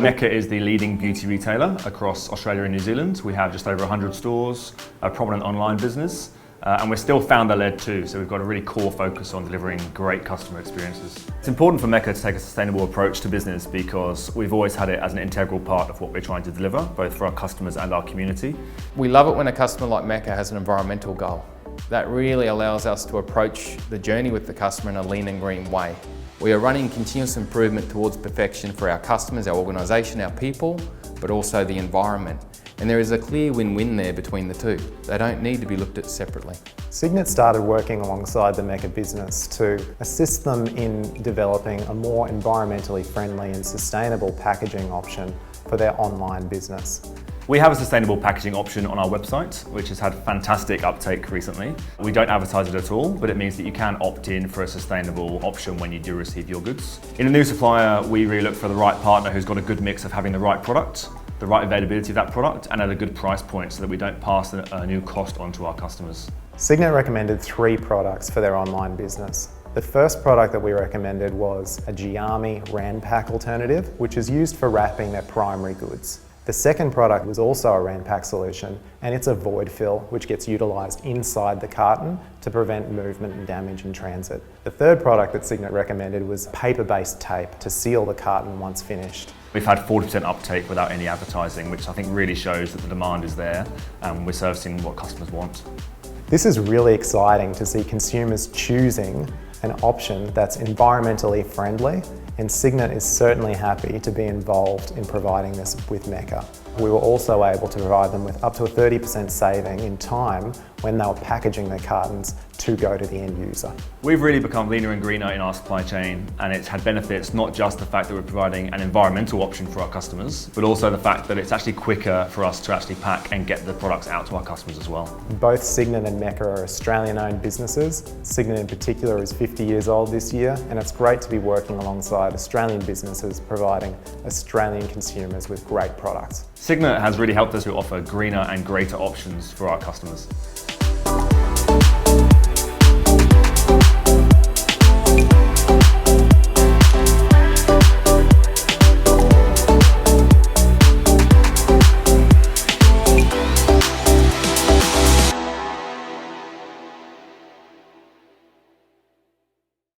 MECCA is the leading beauty retailer across Australia and New Zealand. We have just over 100 stores, a prominent online business, and we're still founder-led too, so we've got a really core focus on delivering great customer experiences. It's important for MECCA to take a sustainable approach to business because we've always had it as an integral part of what we're trying to deliver, both for our customers and our community. We love it when a customer like MECCA has an environmental goal. That really allows us to approach the journey with the customer in a lean and green way. We are running continuous improvement towards perfection for our customers, our organisation, our people, but also the environment. And there is a clear win-win there between the two. They don't need to be looked at separately. Signet started working alongside the MECCA business to assist them in developing a more environmentally friendly and sustainable packaging option for their online business. We have a sustainable packaging option on our website, which has had fantastic uptake recently. We don't advertise it at all, but it means that you can opt in for a sustainable option when you do receive your goods. In a new supplier, we really look for the right partner who's got a good mix of having the right product, the right availability of that product, and at a good price point so that we don't pass a new cost on to our customers. Signet recommended 3 products for their online business. The first product that we recommended was a Giami Ranpak alternative, which is used for wrapping their primary goods. The second product was also a Ranpak solution, and it's a void fill, which gets utilised inside the carton to prevent movement and damage in transit. The third product that Signet recommended was paper-based tape to seal the carton once finished. We've had 40% uptake without any advertising, which I think really shows that the demand is there and we're servicing what customers want. This is really exciting to see consumers choosing an option that's environmentally friendly, and Signet is certainly happy to be involved in providing this with MECCA. We were also able to provide them with up to a 30% saving in time when they were packaging their cartons to go to the end user. We've really become leaner and greener in our supply chain, and it's had benefits, not just the fact that we're providing an environmental option for our customers, but also the fact that it's actually quicker for us to actually pack and get the products out to our customers as well. Both Signet and MECCA are Australian-owned businesses. Signet in particular is 50 years old this year, and it's great to be working alongside Australian businesses providing Australian consumers with great products. Signet has really helped us to offer greener and greater options for our customers.